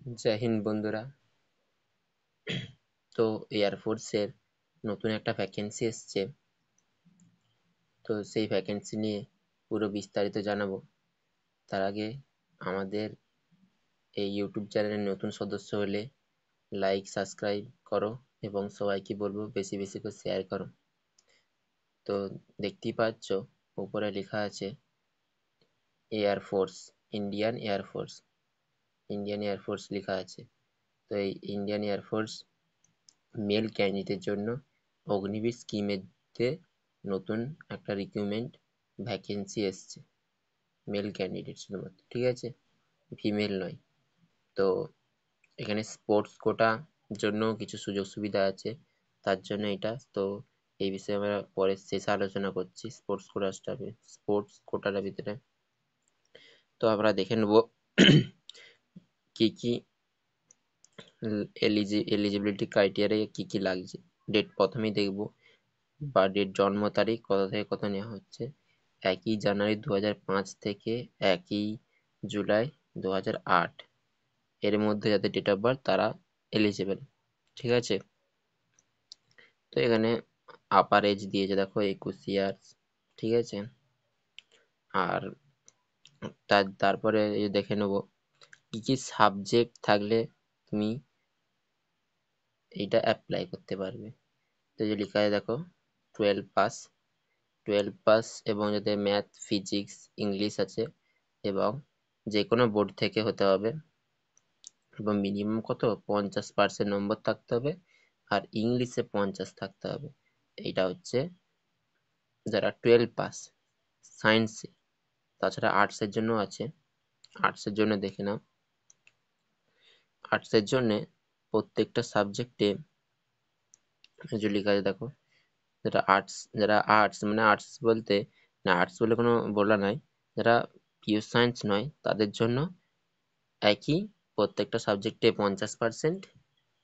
জয় হিন্দ বন্ধুরা। তো এয়ারফোর্সের নতুন একটা ভ্যাকেন্সি এসছে, তো সেই ভ্যাকেন্সি নিয়ে পুরো বিস্তারিত জানাবো। তার আগে আমাদের এই ইউটিউব চ্যানেলের নতুন সদস্য হলে লাইক সাবস্ক্রাইব করো এবং সবাইকে বলবো বেশি বেশি করে শেয়ার করো। তো দেখতেই পাচ্ছ উপরে লেখা আছে air force, Indian air force, Indian air force লেখা আছে। তো এই ইন্ডিয়ান এয়ারফোর্স মেল ক্যান্ডিডেটের জন্য অগ্নিবীর স্কিমেতে নতুন একটা রিক্রুটমেন্ট ভ্যাকেন্সি এসছে। মেল ক্যান্ডিডেট শুধুমাত্র, ঠিক আছে, ফিমেল নয়। তো এখানে স্পোর্টস কোটা জন্য কিছু সুযোগ সুবিধা আছে, তার জন্য এটা। তো এই বিষয়ে আমরা পরে শেষে আলোচনা করছি স্পোর্টস কোটার ভিতরে। তো আমরা দেখে নেব কি কি এলিজিবিলিটি ক্রাইটেরিয়া কি কি লাগছে। ডেট প্রথমেই দেখব, বা ডেট জন্ম তারিখ কত থেকে কত নেওয়া হচ্ছে। 1 জানুয়ারি 2005 থেকে 1 জুলাই 2008 এর মধ্যে যাদের ডেট অফ বার্থ তারা এলিজিবল, ঠিক আছে। তো এখানে আপার এজ দিয়েছে দেখো 21 ইয়ার্স, ঠিক আছে। আর তারপরে দেখে নেব কি কি সাবজেক্ট থাকলে তুমি এইটা অ্যাপ্লাই করতে পারবে। তো যে লেখা আছে দেখো 12 পাস এবং যাদের ম্যাথ ফিজিক্স ইংলিশ আছে, এবং যে কোনো বোর্ড থেকে হতে হবে, এবং মিনিমাম কত 50% নম্বর থাকতে হবে, আর ইংলিশে 50 থাকতে হবে। এইটা হচ্ছে যারা 12 পাস সায়েন্সে। তাছাড়া আর্টসের জন্য আছে, আর্টসের জন্য দেখে নাও। আর্টসের জন্য প্রত্যেকটা সাবজেক্টে যে লেখা আছে দেখো, যারা আর্টস মানে আর্টস বলতে না, আর্টস বলে কোনো বলা নাই, যারা পিওর সায়েন্স নয় তাদের জন্য একই, প্রত্যেকটা সাবজেক্টে 50%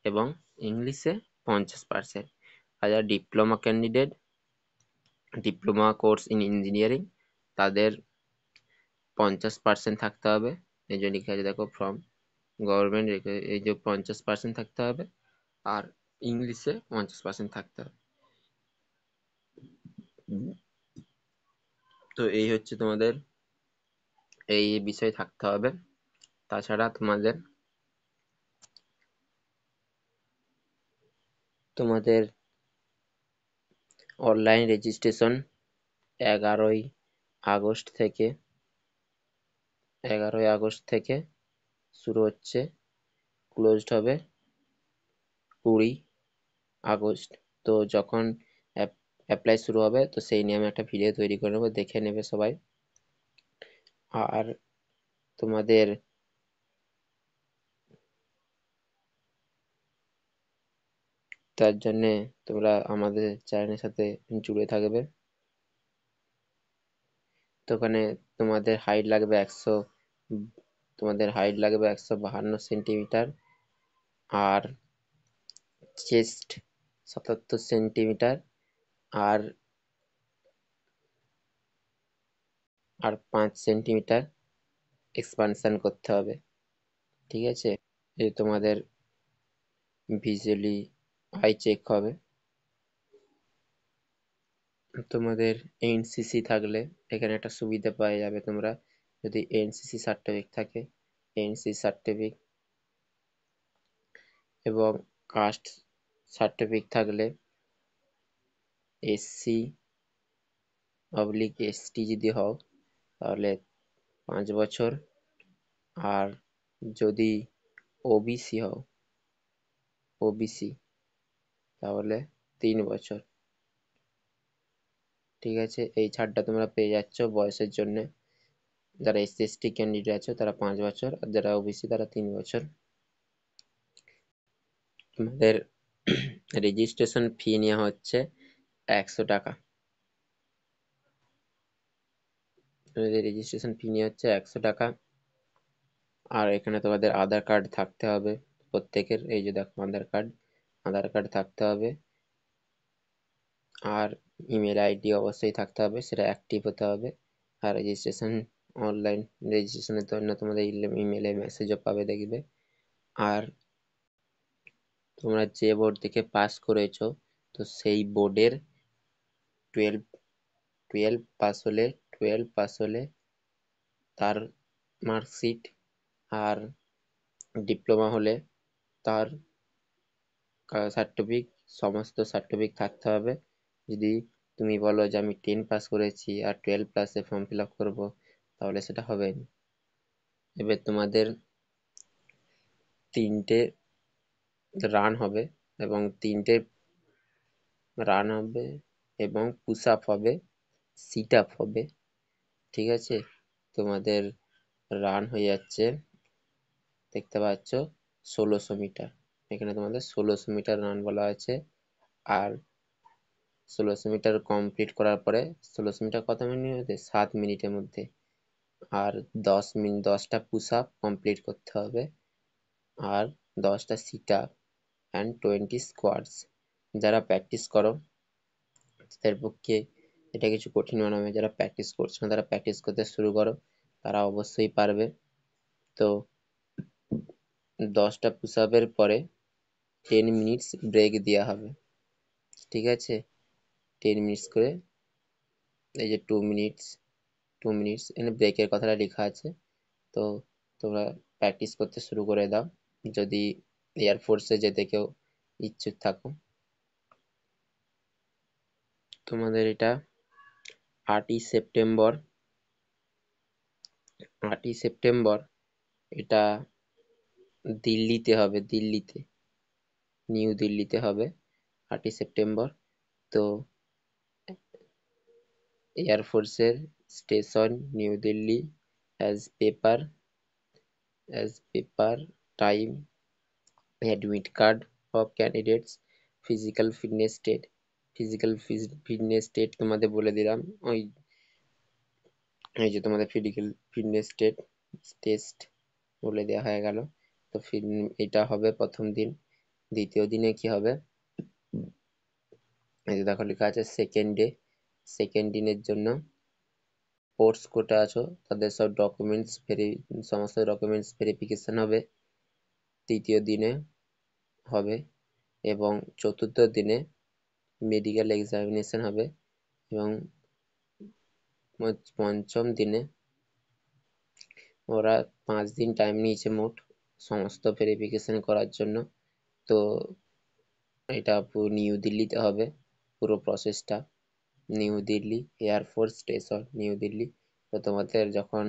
এবং ইংলিশে 50%। আর যারা diploma candidate, diploma course in engineering, তাদের 50% থাকতে হবে। এই যে লেখা আছে দেখো ফ্রম গভর্নমেন্ট, এই যে 50% থাকতে হবে, আর ইংলিশে 50% থাকতে হবে। তো এই হচ্ছে তোমাদের এই বিষয় থাকতে হবে। তাছাড়া তোমাদের অনলাইন রেজিস্ট্রেশন 11ই আগস্ট থেকে শুরু হচ্ছে, ক্লোজড হবে 20 আগস্ট। তো যখন অ্যাপ্লাই শুরু হবে তো সেই নিয়ে আমি একটা ভিডিও তৈরি করে নেবো, দেখে নেবে সবাই। আর তোমাদের তার জন্যে তোমরা আমাদের চ্যানেলের সাথে জুড়ে থাকবে। তো ওখানে তোমাদের হাইট লাগবে 152 সেন্টিমিটার, আর চেস্ট 77 সেন্টিমিটার, আর 5 সেন্টিমিটার এক্সপানশন করতে হবে, ঠিক আছে। এই তোমাদের ভিজুয়ালি আই চেক হবে। তোমাদের এনসিসি থাকলে এখানে একটা সুবিধা পাওয়া যাবে, তোমরা যদি এনসিসি সার্টিফিকেট থাকে, এনসিসি সার্টিফিকেট এবং কাস্ট সার্টিফিকেট থাকলে, SC/ST যদি হও তাহলে 5 বছর, আর যদি ওবিসি হও, ওবিসি, তাহলে 3 বছর, ঠিক আছে। এই ছাড়টা তোমরা পেয়ে যাচ্ছ বয়সের জন্য। যারা SC/ST ক্যান্ডিডেট আছে তারা 5 বছর, আর যারা ওবিসি তারা 3 বছর। তোমাদের রেজিস্ট্রেশন ফি নেওয়া হচ্ছে 100 টাকা। রেজিস্ট্রেশন ফি নেওয়া হচ্ছে 100 টাকা। আর এখানে তোমাদের আধার কার্ড থাকতে হবে প্রত্যেকের, এই যে দেখো আধার কার্ড থাকতে হবে, আর ইমেল আইডি অবশ্যই থাকতে হবে, সেটা অ্যাক্টিভ হতে হবে। আর অনলাইন রেজিস্ট্রেশনের জন্য তোমাদের ইমেলে মেসেজও পাবে, দেখবে। আর তোমরা যে বোর্ড থেকে পাস করেছো তো সেই বোর্ডের 12 পাস হলে তার মার্কশিট, আর ডিপ্লোমা হলে তার সার্টিফিকেট, সমস্ত সার্টিফিকেট থাকতে হবে। যদি তুমি বলো যে আমি 10 পাস করেছি আর 12 প্লাসে ফর্ম ফিল আপ করবো, তাহলে সেটা হবে না। এবার তোমাদের 3টে রান হবে এবং পুশ আপ হবে, সিট আপ হবে। ঠিক আছে, তোমাদের রান হয়ে যাচ্ছে, দেখতে পাচ্ছ 1600 মিটার। এখানে তোমাদের 1600 মিটার রান বলা আছে। আর 1600 মিটার কমপ্লিট করার পরে, 1600 মিটার কত মিনিটের মধ্যে? 7 মিনিটের মধ্যে। আর 10টা পুশ আপ কমপ্লিট করতে হবে, আর 10টা সিট আপ অ্যান্ড 20 স্কোয়াডস। যারা প্র্যাকটিস করো তাদের পক্ষে এটা কিছু কঠিন মনে হবে, যারা প্র্যাকটিস করছো না তারা প্র্যাকটিস করতে শুরু করো, তারা অবশ্যই পারবে। তো 10টা পুশ আপের পরে 10 মিনিটস ব্রেক দেওয়া হবে। ঠিক আছে, 10 মিনিটস করে, এই যে 2 মিনিটস এখানে ব্রেকের কথাটা লেখা আছে। তো তোমরা প্র্যাকটিস করতে শুরু করে দাও, যদি এয়ারফোর্সে যেতে কেউ ইচ্ছুক থাকো। তোমাদের এটা 8ই সেপ্টেম্বর, এটা দিল্লিতে হবে, নিউ দিল্লিতে হবে 8ই সেপ্টেম্বর। তো এয়ারফোর্সের station New Delhi, as paper time, admit card of candidates, physical fitness state তোমাদের বলে দিলাম। এই যে তোমাদের ফিজিক্যাল ফিটনেস টেস্ট বলে দেওয়া হয়ে গেল। তো এটা হবে প্রথম দিন। দ্বিতীয় দিনে কি হবে, এই যে দেখো লেখা আছে সেকেন্ড দিনের জন্য স্পোর্টস কোটা আছো তাদের সমস্ত ডকুমেন্টস ভেরিফিকেশন হবে তৃতীয় দিনে হবে। এবং চতুর্থ দিনে মেডিকেল এক্সামিনেশন হবে। এবং পঞ্চম দিনে ওরা 5 দিন টাইম নিয়েছে মোট সমস্ত ভেরিফিকেশন করার জন্য। তো এটা পুরো নিউ দিল্লিতে হবে, পুরো প্রসেসটা new Delhi, air force station New Delhi. তো তোমাদের যখন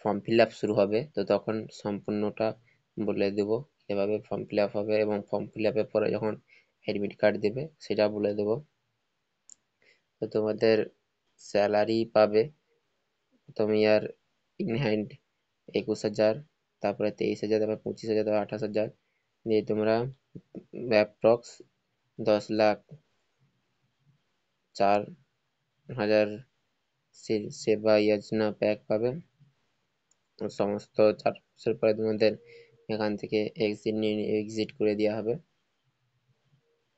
ফর্ম ফিল আপ শুরু হবে তো তখন সম্পূর্ণটা বলে দেবো, এভাবে ফর্ম ফিল আপ হবে। এবং ফর্ম ফিল আপের পরে যখন অ্যাডমিট কার্ড দেবে সেটা বলে দেবো। তো তোমাদের স্যালারি পাবে প্রথম ইয়ার ইন হ্যান্ড 21,000, তারপরে 23,000, তারপরে 25,000, তারপরে 28,000, দিয়ে তোমরা অ্যাপ্রক্স 10,04,000 সেবা যোজনা প্যাক পাবে। সমস্ত 4 বছর পরে তোমাদের এখান থেকে এক্সিট করে দেওয়া হবে।